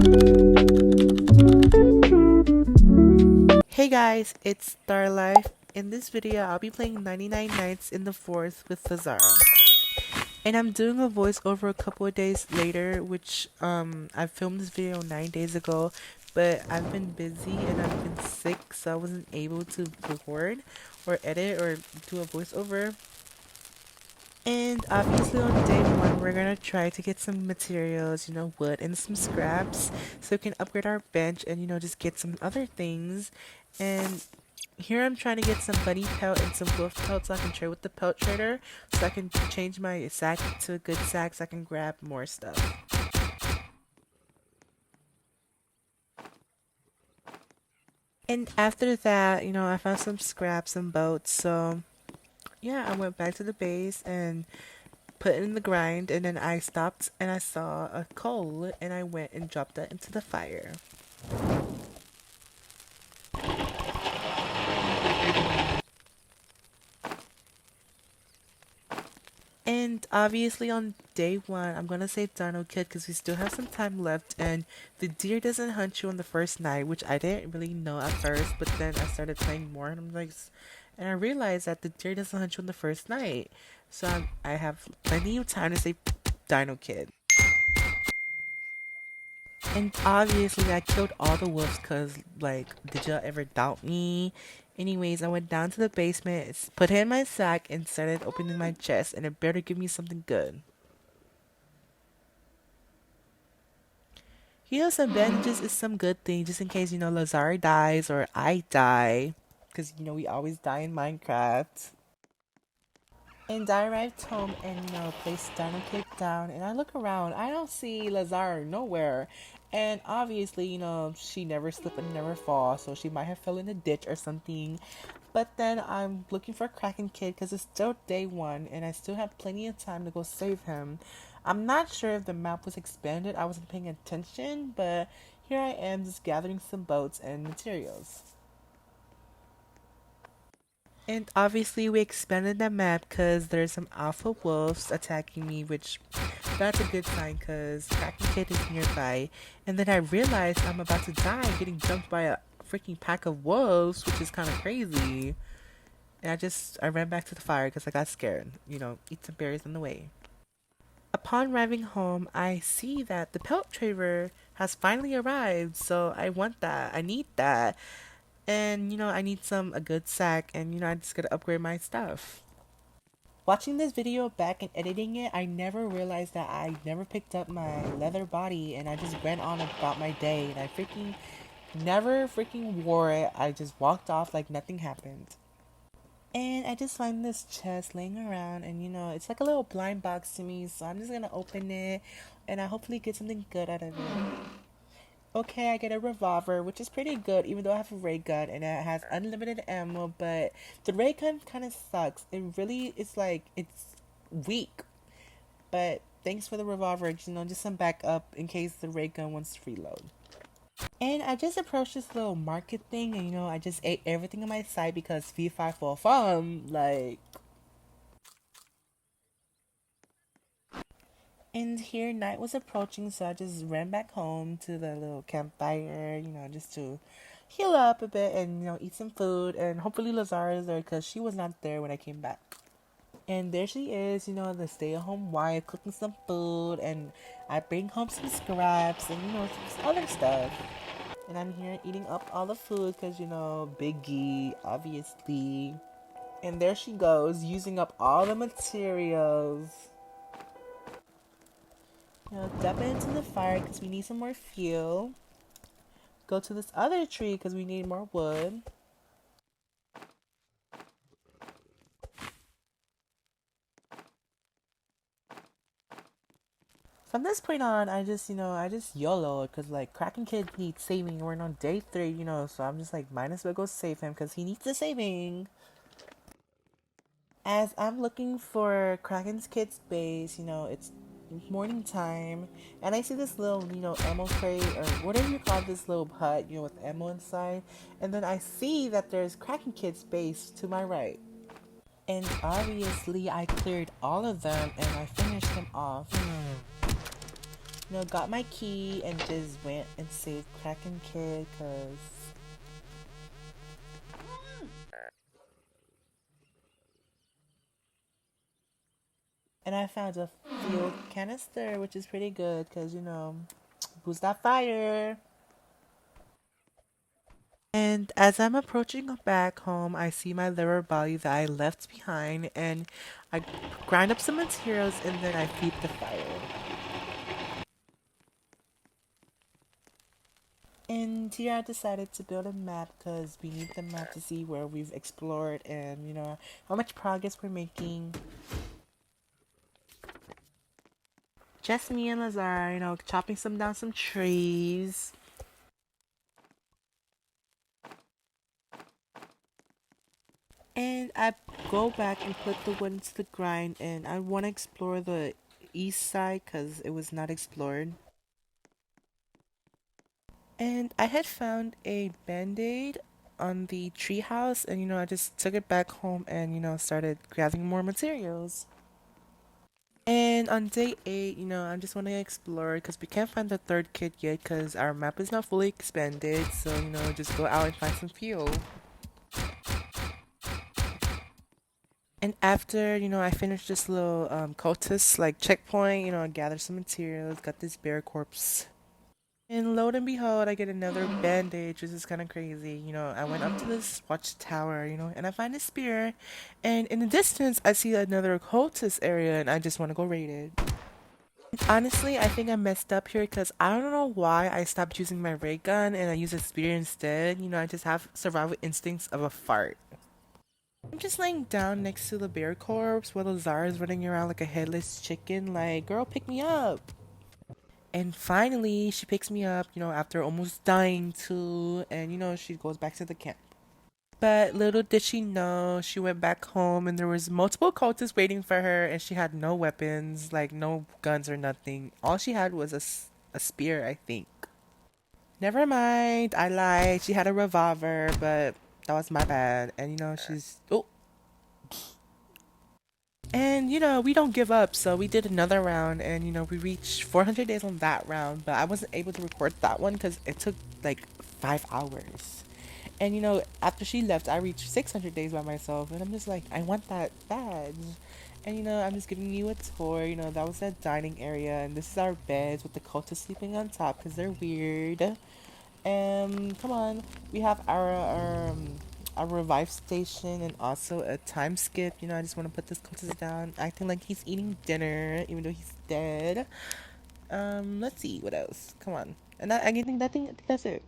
Hey guys, it's Starlife. In this video, I'll be playing 99 Nights in the Forest with Lazara. And I'm doing a voiceover a couple of days later, which I filmed this video 9 days ago, but I've been busy and I've been sick, so I wasn't able to record or edit or do a voiceover. And obviously on day one, we're gonna try to get some materials, wood and some scraps, so we can upgrade our bench and, just get some other things. And here I'm trying to get some bunny pelt and some wolf pelt so I can trade with the pelt trader, so I can change my sack to a good sack so I can grab more stuff. And after that, I found some scraps and boats, so yeah, I went back to the base and put it in the grind, and then I stopped and I saw a coal and I went and dropped that into the fire. And obviously on day one, I'm gonna say Dino Kid because we still have some time left, and the deer doesn't hunt you on the first night, which I didn't really know at first, but then I started playing more and and I realized that the deer doesn't hunt you on the first night. So I have plenty of time to say Dino Kid. And obviously, I killed all the wolves because, did y'all ever doubt me? Anyways, I went down to the basement, put it in my sack, and started opening my chest, and it better give me something good. Some bandages is some good thing, just in case, Lazar dies or I die. Because, we always die in Minecraft. And I arrived home and, placed Dino Kid down, and I look around. I don't see Lazar nowhere. And obviously, she never slip and never fall, so she might have fell in a ditch or something. But then I'm looking for Kraken Kid because it's still day one, and I still have plenty of time to go save him. I'm not sure if the map was expanded. I wasn't paying attention, but here I am just gathering some boats and materials. And obviously we expanded the map because there's some alpha wolves attacking me, which that's a good sign because Kraken Kid is nearby. And then I realized I'm about to die getting jumped by a freaking pack of wolves, which is kind of crazy. And I ran back to the fire because I got scared. Eat some berries on the way. Upon arriving home, I see that the pelt trader has finally arrived, so I want that. I need that. And I need a good sack, and I just gotta upgrade my stuff. Watching this video back and editing it, I never realized that I never picked up my leather body, and I just went on about my day, and I freaking never freaking wore it. I just walked off like nothing happened. And I just find this chest laying around, and it's like a little blind box to me, so I'm just gonna open it, and I hopefully get something good out of it. Okay, I get a revolver, which is pretty good, even though I have a ray gun and it has unlimited ammo, but the ray gun kind of sucks. It's weak. But thanks for the revolver, just some backup in case the ray gun wants to reload. And I just approached this little market thing, and I just ate everything on my side because V5 for fun. And here night was approaching, so I just ran back home to the little campfire, just to heal up a bit and, eat some food. And hopefully Lazara is there because she was not there when I came back. And there she is, the stay at home wife cooking some food. And I bring home some scraps and, some other stuff. And I'm here eating up all the food because, Biggie, obviously. And there she goes, using up all the materials. Dump it into the fire because we need some more fuel. Go to this other tree because we need more wood. From this point on, I just YOLO because, Kraken Kid needs saving. We're on day 3, so I'm just might as well go save him because he needs the saving. As I'm looking for Kraken's Kid's base, it's morning time, and I see this little, ammo crate, or whatever you call this little hut, with ammo inside, and then I see that there's Kraken Kid's base to my right. And obviously I cleared all of them and I finished them off. got my key and just went and saved Kraken Kid, cause and I found a fuel canister, which is pretty good, cause boost that fire. And as I'm approaching back home, I see my liver body that I left behind, and I grind up some materials, and then I feed the fire. And here I decided to build a map because we need the map to see where we've explored and how much progress we're making. Just me and Lazara, chopping some down some trees. And I go back and put the wood into the grind, and I want to explore the east side because it was not explored. And I had found a band-aid on the treehouse, and I just took it back home and started gathering more materials. And on day 8, I just want to explore because we can't find the third kid yet because our map is not fully expanded. So, just go out and find some fuel. And after, I finished this little cultist like checkpoint, I gathered some materials, got this bear corpse. And lo and behold, I get another bandage, which is kind of crazy. I went up to this watchtower, and I find a spear. And in the distance, I see another cultist area, and I just want to go raid it. Honestly, I think I messed up here because I don't know why I stopped using my ray gun and I use a spear instead. I just have survival instincts of a fart. I'm just laying down next to the bear corpse while Lazara is running around like a headless chicken, like, girl, pick me up. And finally, she picks me up, after almost dying too, and she goes back to the camp. But little did she know, she went back home and there was multiple cultists waiting for her, and she had no weapons, like no guns or nothing. All she had was a spear, I think. Never mind, I lied. She had a revolver, but that was my bad. And she's oh, and we don't give up, so we did another round, and we reached 400 days on that round, but I wasn't able to record that one because it took like 5 hours. And after she left, I reached 600 days by myself, and I'm just like, I want that badge. And I'm just giving you a tour. That was that dining area, and this is our beds with the cultists sleeping on top because they're weird. Come on, we have our revive station and also a time skip. I just want to put this cultist down, acting like he's eating dinner, even though he's dead. Let's see what else. Come on, and I think that's it.